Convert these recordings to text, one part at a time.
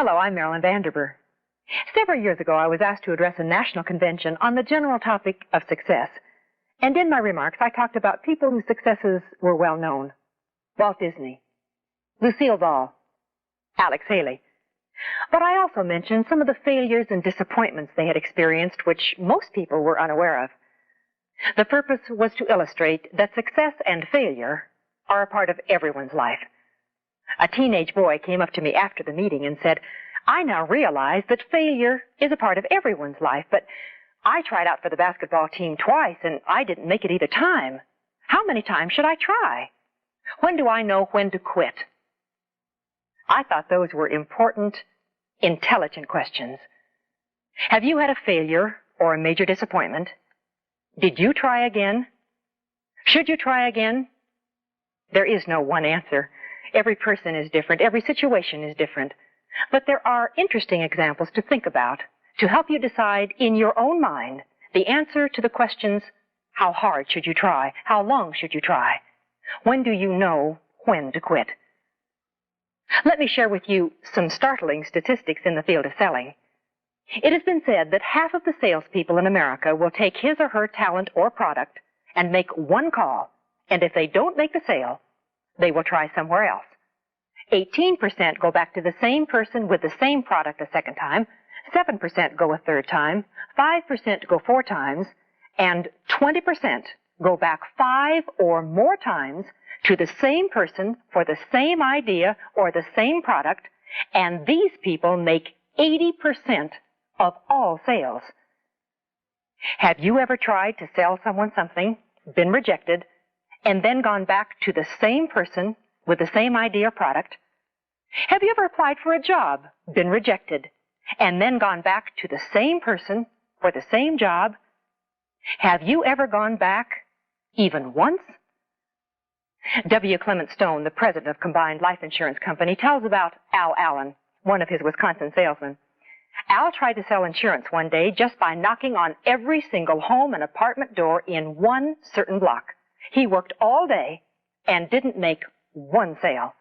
Hello, I'm Marilyn Vanderber. Several years ago, I was asked to address a national convention on the general topic of success. And in my remarks, I talked about people whose successes were well known. Walt Disney, Lucille Ball, Alex Haley. But I also mentioned some of the failures and disappointments they had experienced, which most people were unaware of. The purpose was to illustrate that success and failure are a part of everyone's life. A teenage boy came up to me after the meeting and said, "I now realize that failure is a part of everyone's life, but I tried out for the basketball team twice and I didn't make it either time. How many times should I try? When do I know when to quit?" I thought those were important, intelligent questions. Have you had a failure or a major disappointment? Did you try again? Should you try again? There is no one answer. Every person is different. Every situation is different. But there are interesting examples to think about to help you decide in your own mind the answer to the questions, how hard should you try? How long should you try? When do you know when to quit? Let me share with you some startling statistics in the field of selling. It has been said that half of the salespeople in America will take his or her talent or product and make one call, and if they don't make the sale, they will try somewhere else. 18% go back to the same person with the same product a second time, 7% go a third time, 5% go 4 times, and 20% go back 5 or more times to the same person for the same idea or the same product, and these people make 80% of all sales. Have you ever tried to sell someone something, been rejected, and then gone back to the same person with the same idea or product? Have you ever applied for a job, been rejected, and then gone back to the same person for the same job? Have you ever gone back even once? W. Clement Stone, the president of Combined Life Insurance Company, tells about Al Allen, one of his Wisconsin salesmen. Al tried to sell insurance one day just by knocking on every single home and apartment door in one certain block. He worked all day and didn't make one sale.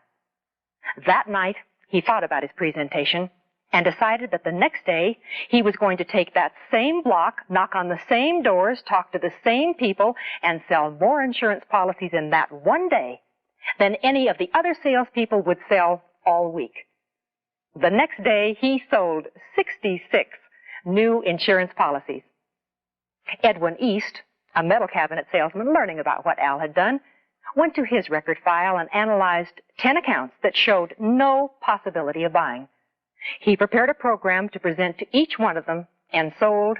That night, he thought about his presentation and decided that the next day he was going to take that same block, knock on the same doors, talk to the same people, and sell more insurance policies in that one day than any of the other salespeople would sell all week. The next day, he sold 66 new insurance policies. Edwin East, a metal cabinet salesman, learning about what Al had done, went to his record file and analyzed 10 accounts that showed no possibility of buying. He prepared a program to present to each one of them and sold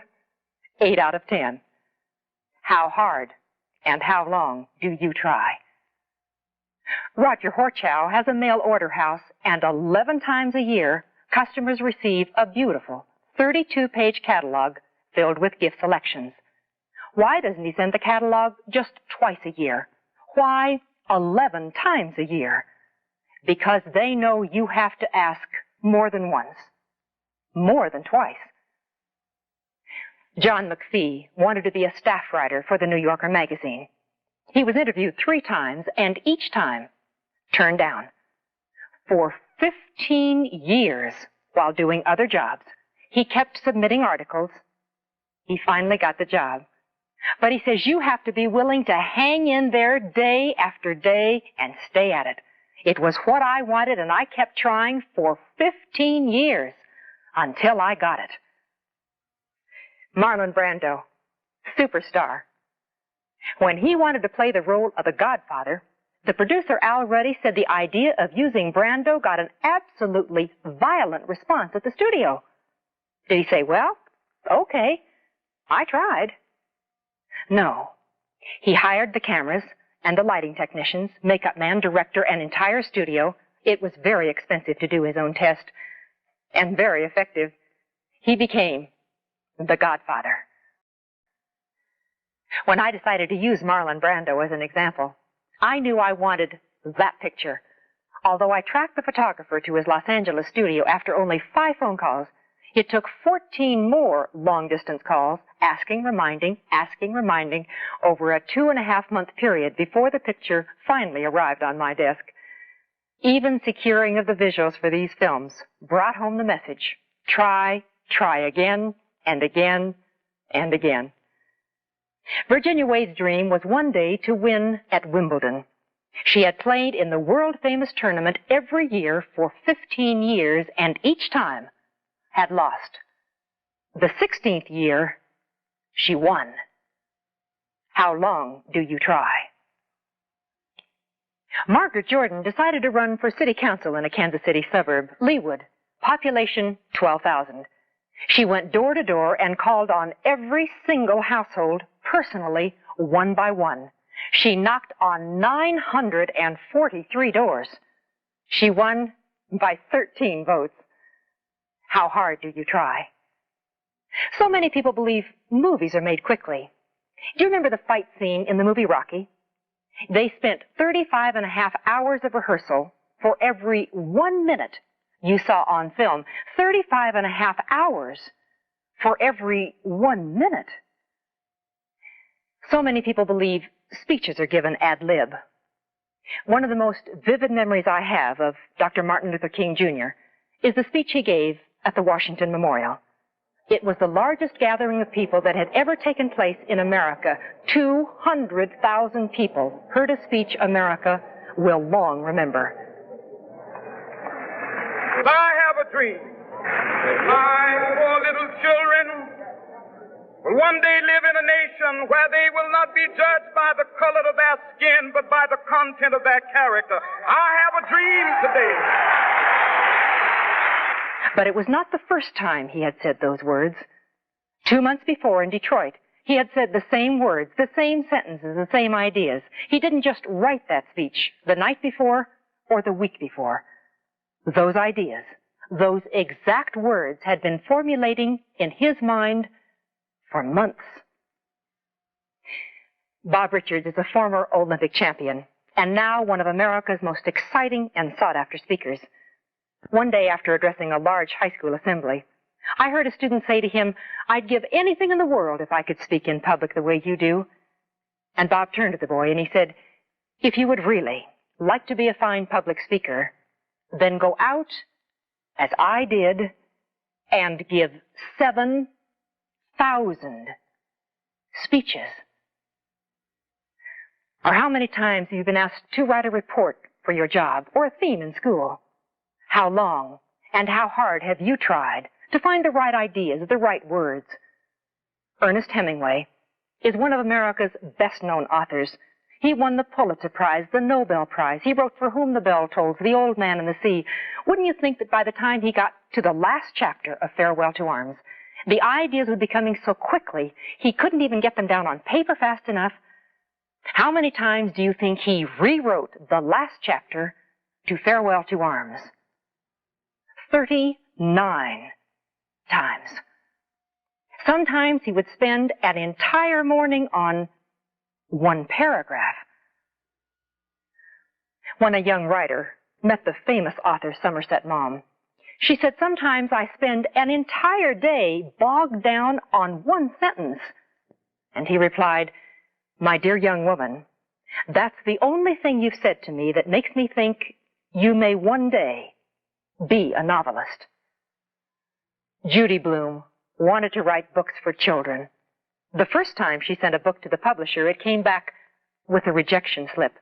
8 out of 10. How hard and how long do you try? Roger Horchow has a mail order house, and 11 times a year, customers receive a beautiful 32-page catalog filled with gift selections. Why doesn't he send the catalog just twice a year? Why 11 times a year? Because they know you have to ask more than once, more than twice. John McPhee wanted to be a staff writer for the New Yorker magazine. He was interviewed 3 times and each time turned down. For 15 years, while doing other jobs, he kept submitting articles. He finally got the job. But he says you have to be willing to hang in there day after day and stay at it. It was what I wanted, and I kept trying for 15 years until I got it. Marlon Brando, superstar. When he wanted to play the role of the Godfather, the producer Al Ruddy said the idea of using Brando got an absolutely violent response at the studio. Did he say, "Well, okay, I tried"? No. He hired the cameras and the lighting technicians, makeup man, director, and entire studio. It was very expensive to do his own test, and very effective. He became the Godfather. When I decided to use Marlon Brando as an example, I knew I wanted that picture. Although I tracked the photographer to his Los Angeles studio after only 5 phone calls, it took 14 more long-distance calls, asking, reminding, over a 2.5-month period before the picture finally arrived on my desk. Even securing of the visuals for these films brought home the message: try, try again, and again, and again. Virginia Wade's dream was one day to win at Wimbledon. She had played in the world-famous tournament every year for 15 years, and each time had lost. The 16th year, she won. How long do you try? Margaret Jordan decided to run for city council in a Kansas City suburb, Leawood, population 12,000. She went door to door and called on every single household personally, one by one. She knocked on 943 doors. She won by 13 votes. How hard do you try? So many people believe movies are made quickly. Do you remember the fight scene in the movie Rocky? They spent 35 and a half hours of rehearsal for every 1 minute you saw on film. 35 and a half hours for every 1 minute. So many people believe speeches are given ad lib. One of the most vivid memories I have of Dr. Martin Luther King Jr. is the speech he gave at the Washington Memorial. It was the largest gathering of people that had ever taken place in America. 200,000 people heard a speech America will long remember. I have a dream. My poor little children will one day live in a nation where they will not be judged by the color of their skin, but by the content of their character. I have a dream today. But it was not the first time he had said those words. 2 months before in Detroit, he had said the same words, the same sentences, the same ideas. He didn't just write that speech the night before or the week before. Those ideas, those exact words had been formulating in his mind for months. Bob Richards is a former Olympic champion and now one of America's most exciting and sought-after speakers. One day after addressing a large high school assembly, I heard a student say to him, "I'd give anything in the world if I could speak in public the way you do." And Bob turned to the boy and he said, "If you would really like to be a fine public speaker, then go out, as I did, and give 7,000 speeches." Or how many times have you been asked to write a report for your job or a theme in school? How long and how hard have you tried to find the right ideas, the right words? Ernest Hemingway is one of America's best-known authors. He won the Pulitzer Prize, the Nobel Prize. He wrote For Whom the Bell Tolls, The Old Man and the Sea. Wouldn't you think that by the time he got to the last chapter of Farewell to Arms, the ideas would be coming so quickly he couldn't even get them down on paper fast enough? How many times do you think he rewrote the last chapter to Farewell to Arms? 39 times. Sometimes he would spend an entire morning on one paragraph. When a young writer met the famous author Somerset Maugham, she said, "Sometimes I spend an entire day bogged down on one sentence." And he replied, "My dear young woman, that's the only thing you've said to me that makes me think you may one day be a novelist." Judy Blume wanted to write books for children. The first time she sent a book to the publisher, it came back with a rejection slip.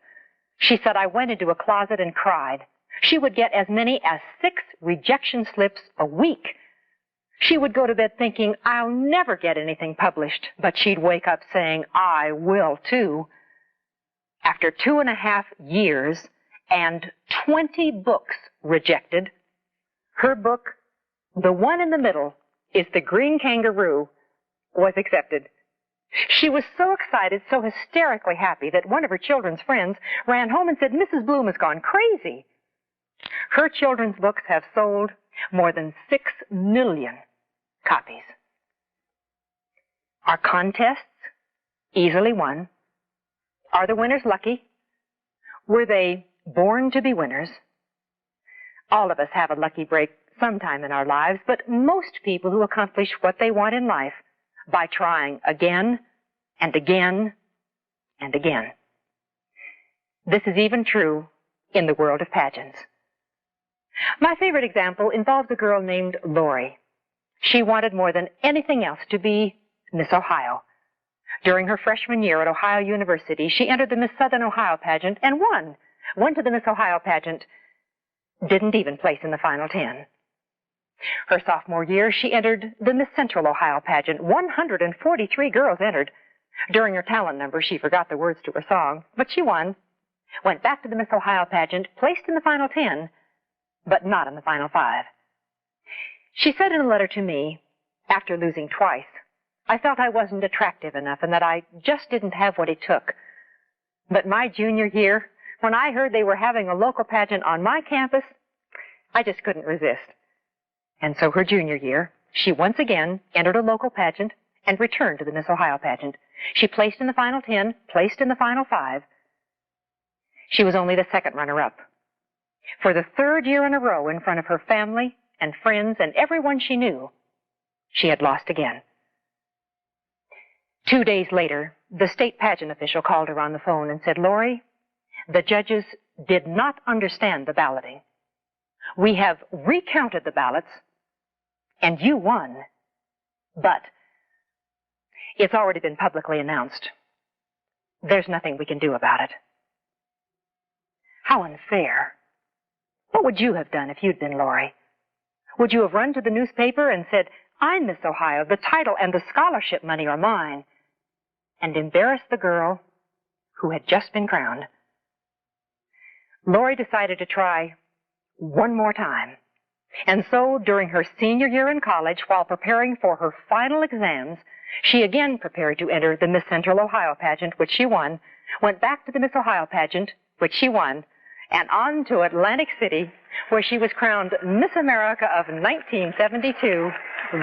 She said, "I went into a closet and cried." She would get as many as 6 rejection slips a week. She would go to bed thinking, "I'll never get anything published," but she'd wake up saying, "I will too." After 2.5 years and 20 books rejected, her book, The One in the Middle is the Green Kangaroo, was accepted. She was so excited, so hysterically happy, that one of her children's friends ran home and said, "Mrs. Blume has gone crazy." Her children's books have sold more than 6 million copies. Are contests easily won? Are the winners lucky? Were they born to be winners? All of us have a lucky break sometime in our lives, but most people who accomplish what they want in life by trying again and again and again. This is even true in the world of pageants. My favorite example involves a girl named Lori. She wanted more than anything else to be Miss Ohio. During her freshman year at Ohio University, she entered the Miss Southern Ohio pageant and won. Won to the Miss Ohio pageant, didn't even place in the final 10. Her sophomore year, she entered the Miss Central Ohio pageant. 143 girls entered. During her talent number, she forgot the words to her song, but she won. Went back to the Miss Ohio pageant, placed in the final 10, but not in the final 5. She said in a letter to me, after losing twice, I felt I wasn't attractive enough and that I just didn't have what it took. But my junior year, when I heard they were having a local pageant on my campus, I just couldn't resist. And so her junior year, she once again entered a local pageant and returned to the Miss Ohio pageant. She placed in the final 10, placed in the final 5. She was only the second runner-up. For the third year in a row in front of her family and friends and everyone she knew, she had lost again. 2 days later, the state pageant official called her on the phone and said, Lori, the judges did not understand the balloting. We have recounted the ballots, and you won. But it's already been publicly announced. There's nothing we can do about it. How unfair. What would you have done if you'd been Lori? Would you have run to the newspaper and said, I'm Miss Ohio, the title and the scholarship money are mine, and embarrassed the girl who had just been crowned? Lori decided to try one more time. And so, during her senior year in college, while preparing for her final exams, she again prepared to enter the Miss Central Ohio pageant, which she won, went back to the Miss Ohio pageant, which she won, and on to Atlantic City, where she was crowned Miss America of 1972,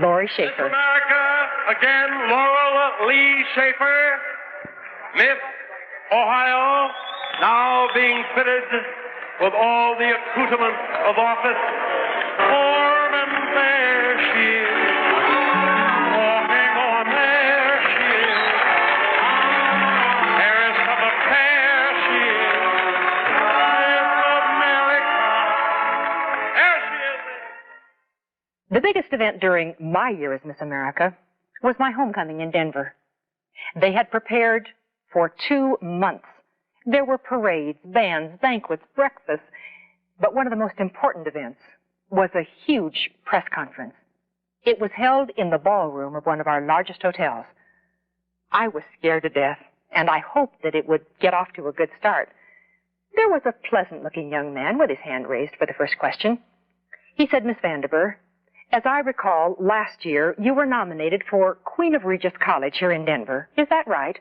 Lori Schaefer. Miss America, again, Laurel Lee Schaefer, Miss Ohio, now being fitted with all the accoutrements of office. Warm and fair she is, walking on there she is, fairest of the fair she is, Miss America, there she is. The biggest event during my year as Miss America was my homecoming in Denver. They had prepared for 2 months. There were parades, bands, banquets, breakfasts, but one of the most important events was a huge press conference. It was held in the ballroom of one of our largest hotels. I was scared to death, and I hoped that it would get off to a good start. There was a pleasant-looking young man with his hand raised for the first question. He said, Miss Vandiver, as I recall, last year you were nominated for Queen of Regis College here in Denver. Is that right?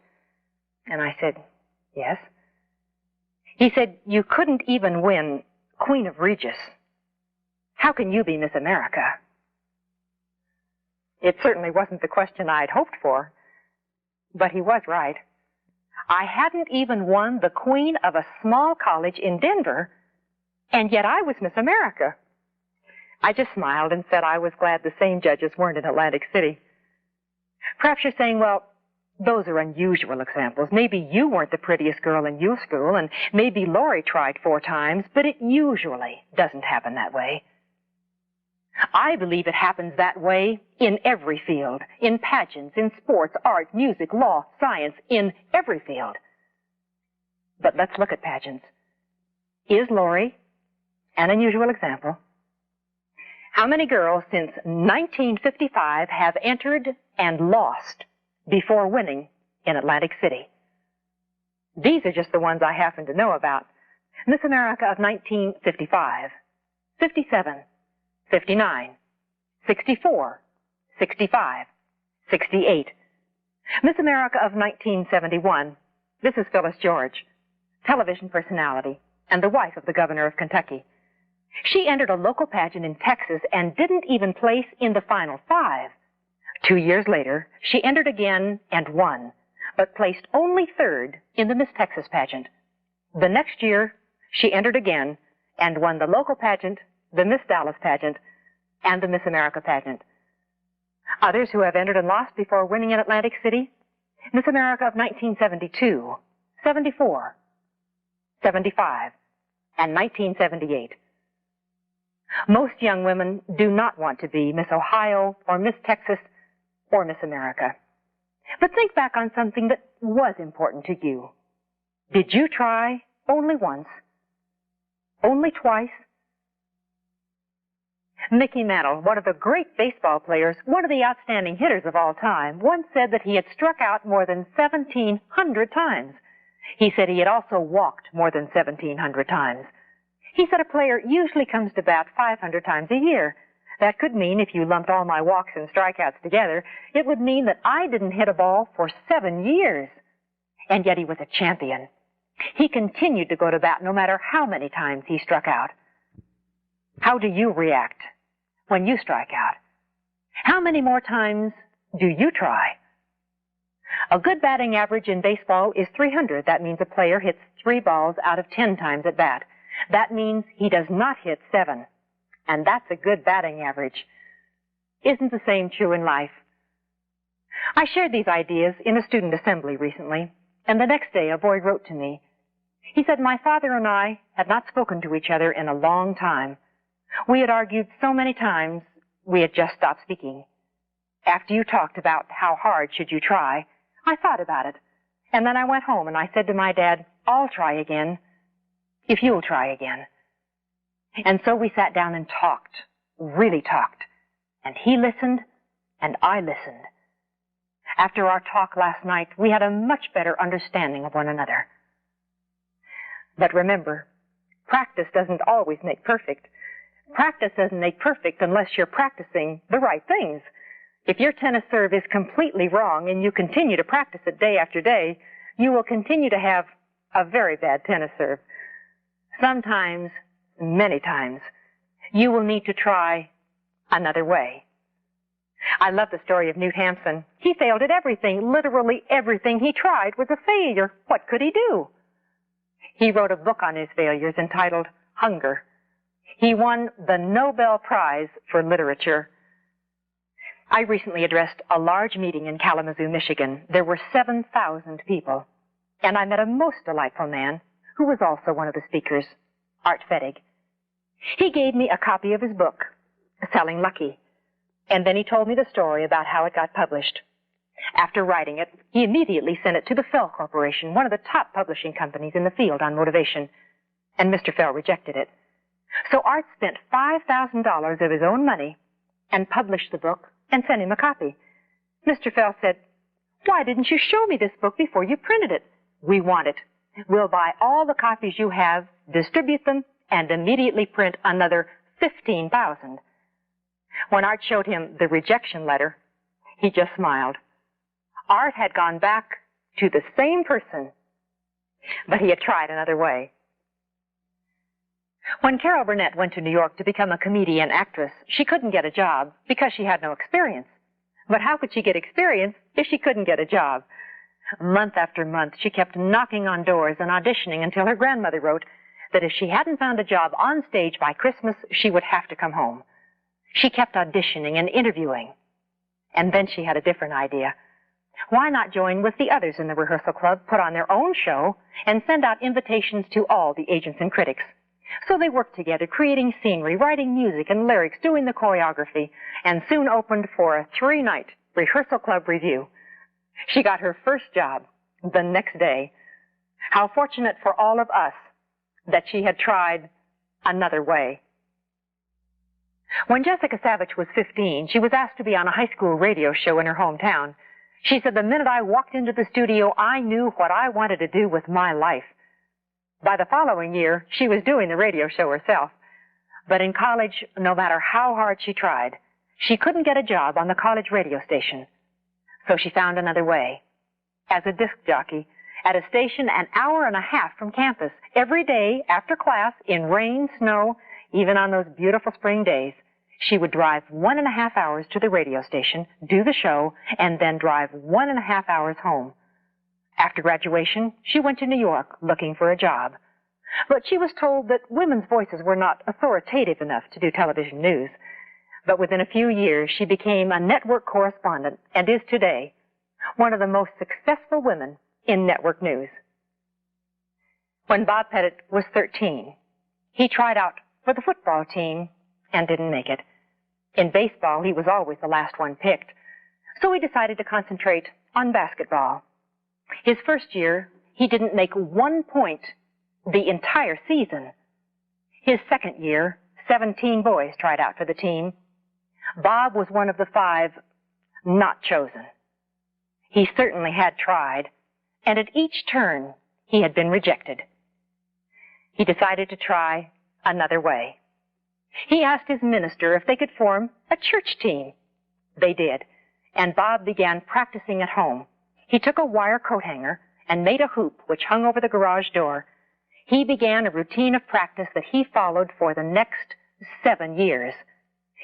And I said, yes. He said, you couldn't even win Queen of Regis. How can you be Miss America? It certainly wasn't the question I'd hoped for, but he was right. I hadn't even won the queen of a small college in Denver, and yet I was Miss America. I just smiled and said I was glad the same judges weren't in Atlantic City. Perhaps you're saying, well, those are unusual examples. Maybe you weren't the prettiest girl in your school, and maybe Lori tried 4 times, but it usually doesn't happen that way. I believe it happens that way in every field, in pageants, in sports, art, music, law, science, in every field. But let's look at pageants. Is Lori an unusual example? How many girls since 1955 have entered and lost before winning in Atlantic City? These are just the ones I happen to know about. Miss America of 1955, 57, 59, 64, 65, 68. Miss America of 1971, this is Phyllis George, television personality and the wife of the governor of Kentucky. She entered a local pageant in Texas and didn't even place in the final 5. 2 years later, she entered again and won, but placed only 3rd in the Miss Texas pageant. The next year, she entered again and won the local pageant, the Miss Dallas pageant, and the Miss America pageant. Others who have entered and lost before winning in Atlantic City, Miss America of 1972, 74, 75, and 1978. Most young women do not want to be Miss Ohio or Miss Texas or Miss America. But think back on something that was important to you. Did you try only once? Only twice? Mickey Mantle, one of the great baseball players, one of the outstanding hitters of all time, once said that he had struck out more than 1,700 times. He said he had also walked more than 1,700 times. He said a player usually comes to bat 500 times a year. That could mean, if you lumped all my walks and strikeouts together, it would mean that I didn't hit a ball for 7 years. And yet he was a champion. He continued to go to bat no matter how many times he struck out. How do you react when you strike out? How many more times do you try? A good batting average in baseball is 300. That means a player hits 3 balls out of 10 times at bat. That means he does not hit 7. And that's a good batting average. Isn't the same true in life? I shared these ideas in a student assembly recently, and the next day a boy wrote to me. He said, my father and I had not spoken to each other in a long time. We had argued so many times, we had just stopped speaking. After you talked about how hard should you try, I thought about it. And then I went home and I said to my dad, I'll try again, if you'll try again. And so we sat down and talked, really talked. And he listened, and I listened. After our talk last night, we had a much better understanding of one another. But remember, practice doesn't always make perfect. Practice doesn't make perfect unless you're practicing the right things. If your tennis serve is completely wrong and you continue to practice it day after day, you will continue to have a very bad tennis serve. Sometimes, many times, you will need to try another way. I love the story of Newt Hampson. He failed at everything. Literally everything he tried was a failure. What could he do? He wrote a book on his failures entitled Hunger. He won the Nobel Prize for Literature. I recently addressed a large meeting in Kalamazoo, Michigan. There were 7,000 people. And I met a most delightful man who was also one of the speakers, Art Fettig. He gave me a copy of his book, Selling Lucky. And then he told me the story about how it got published. After writing it, he immediately sent it to the Fell Corporation, one of the top publishing companies in the field on motivation. And Mr. Fell rejected it. So Art spent $5,000 of his own money and published the book and sent him a copy. Mr. Fell said, why didn't you show me this book before you printed it? We want it. We'll buy all the copies you have, distribute them, and immediately print another 15,000. When Art showed him the rejection letter, he just smiled. Art had gone back to the same person, but he had tried another way. When Carol Burnett went to New York to become a comedian actress, she couldn't get a job because she had no experience. But how could she get experience if she couldn't get a job? Month after month, she kept knocking on doors and auditioning until her grandmother wrote that if she hadn't found a job on stage by Christmas, she would have to come home. She kept auditioning and interviewing. And then she had a different idea. Why not join with the others in the rehearsal club, put on their own show, and send out invitations to all the agents and critics? So they worked together, creating scenery, writing music and lyrics, doing the choreography, and soon opened for a 3-night rehearsal club review. She got her first job the next day. How fortunate for all of us that she had tried another way. When Jessica Savage was 15, she was asked to be on a high school radio show in her hometown. She said, the minute I walked into the studio, I knew what I wanted to do with my life. By the following year, she was doing the radio show herself. But in college, no matter how hard she tried, she couldn't get a job on the college radio station. So she found another way. As a disc jockey, at a station an hour and a half from campus, every day after class, in rain, snow, even on those beautiful spring days, she would drive 1.5 hours to the radio station, do the show, and then drive 1.5 hours home. After graduation, she went to New York looking for a job. But she was told that women's voices were not authoritative enough to do television news. But within a few years, she became a network correspondent and is today one of the most successful women in network news. When Bob Pettit was 13, He tried out for the football team and didn't make it. In baseball, he was always the last one picked. So he decided to concentrate on basketball. His first year, he didn't make 1 point the entire season. His second year, 17 boys tried out for the team. Bob was one of the 5 not chosen. He certainly had tried, and at each turn, he had been rejected. He decided to try another way. He asked his minister if they could form a church team. They did, and Bob began practicing at home. He took a wire coat hanger and made a hoop which hung over the garage door. He began a routine of practice that he followed for the next 7 years.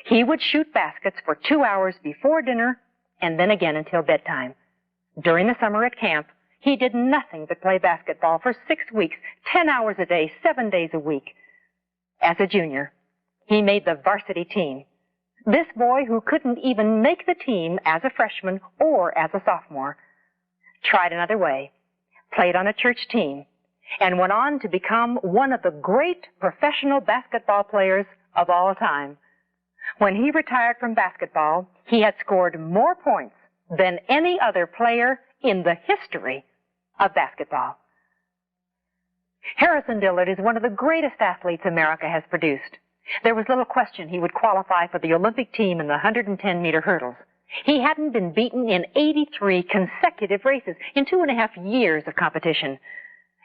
He would shoot baskets for 2 hours before dinner and then again until bedtime. During the summer at camp, he did nothing but play basketball for 6 weeks, 10 hours a day, 7 days a week. As a junior, he made the varsity team. This boy, who couldn't even make the team as a freshman or as a sophomore, tried another way, played on a church team, and went on to become one of the great professional basketball players of all time. When he retired from basketball, he had scored more points than any other player in the history of basketball. Harrison Dillard is one of the greatest athletes America has produced. There was little question he would qualify for the Olympic team in the 110-meter hurdles. He hadn't been beaten in 83 consecutive races in 2.5 years of competition.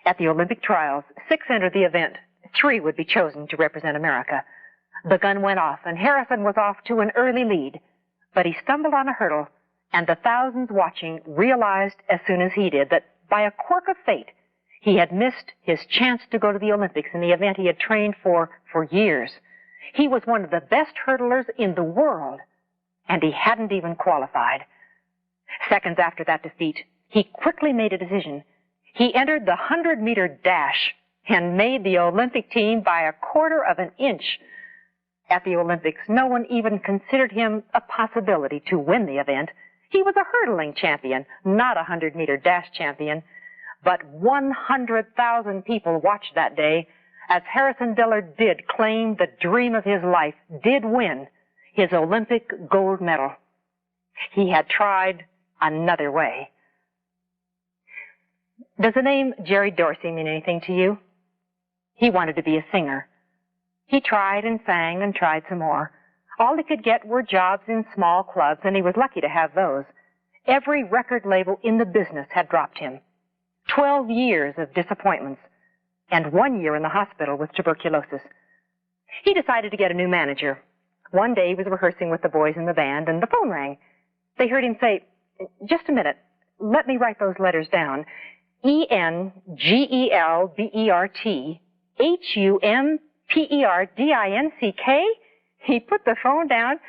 At the Olympic trials, 6 entered the event. 3 would be chosen to represent America. The gun went off, and Harrison was off to an early lead. But he stumbled on a hurdle, and the thousands watching realized as soon as he did that by a quirk of fate, he had missed his chance to go to the Olympics in the event he had trained for years. He was one of the best hurdlers in the world, and he hadn't even qualified. Seconds after that defeat, he quickly made a decision. He entered the 100-meter dash and made the Olympic team by a quarter of an inch. At the Olympics, no one even considered him a possibility to win the event. He was a hurdling champion, not a 100-meter dash champion. But 100,000 people watched that day as Harrison Dillard did claim the dream of his life, did win his Olympic gold medal. He had tried another way. Does the name Jerry Dorsey mean anything to you? He wanted to be a singer. He tried and sang and tried some more. All he could get were jobs in small clubs, and he was lucky to have those. Every record label in the business had dropped him. 12 years of disappointments, and 1 year in the hospital with tuberculosis. He decided to get a new manager. One day he was rehearsing with the boys in the band, and the phone rang. They heard him say, "Just a minute, let me write those letters down. ENGELBERT HUMPERDINK. He put the phone down.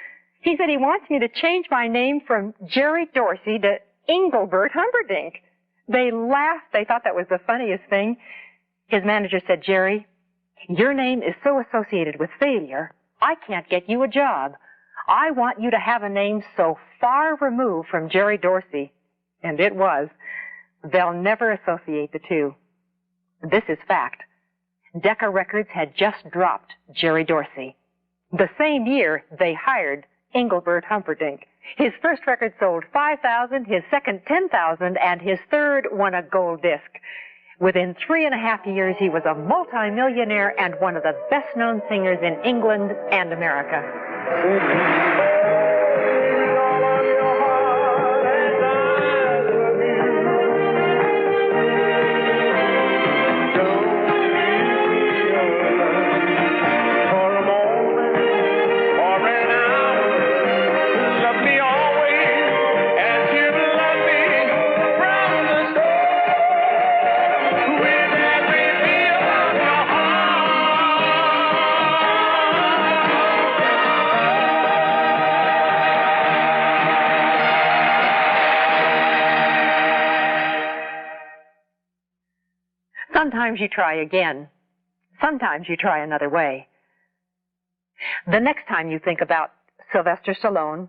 He said he wants me to change my name from Jerry Dorsey to Engelbert Humperdinck. They laughed. They thought that was the funniest thing. His manager said, "Jerry, your name is so associated with failure, I can't get you a job. I want you to have a name so far removed from Jerry Dorsey." And it was. They'll never associate the two. This is fact. Decca Records had just dropped Jerry Dorsey. The same year, they hired Engelbert Humperdinck. His first record sold 5,000, his second 10,000, and his third won a gold disc. Within 3.5 years, he was a multimillionaire and one of the best-known singers in England and America. Sometimes you try again. Sometimes you try another way. The next time you think about Sylvester Stallone,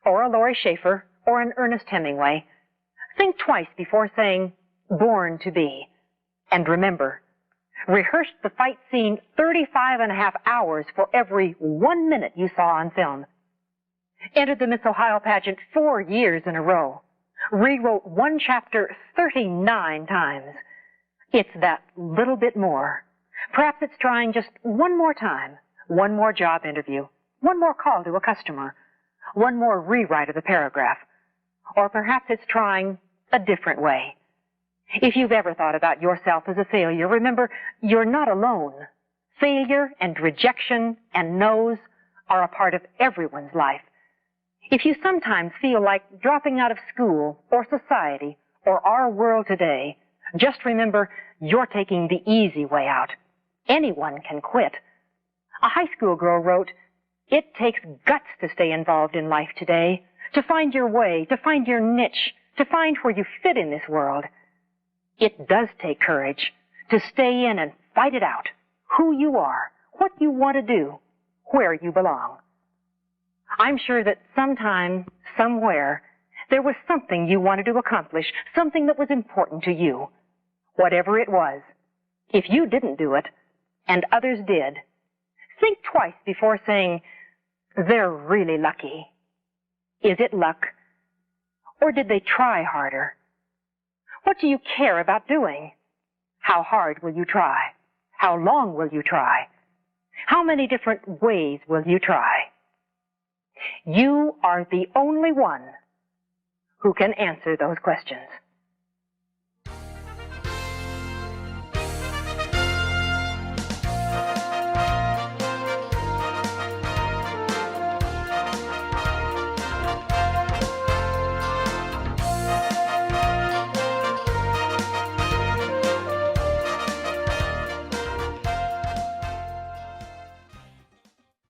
or a Laurie Schaefer, or an Ernest Hemingway, think twice before saying, "born to be." And remember, rehearsed the fight scene 35.5 hours for every 1 minute you saw on film, entered the Miss Ohio pageant 4 years in a row, rewrote one chapter 39 times. It's that little bit more. Perhaps it's trying just one more time, one more job interview, one more call to a customer, one more rewrite of the paragraph. Or perhaps it's trying a different way. If you've ever thought about yourself as a failure, remember, you're not alone. Failure and rejection and no's are a part of everyone's life. If you sometimes feel like dropping out of school or society or our world today, just remember you're taking the easy way out. Anyone can quit. A high school girl wrote, "It takes guts to stay involved in life today, to find your way, to find your niche, to find where you fit in this world. It does take courage to stay in and fight it out, who you are, what you want to do, where you belong." I'm sure that sometime, somewhere, there was something you wanted to accomplish, something that was important to you. Whatever it was, if you didn't do it, and others did, think twice before saying, "They're really lucky." Is it luck? Or did they try harder? What do you care about doing? How hard will you try? How long will you try? How many different ways will you try? You are the only one who can answer those questions.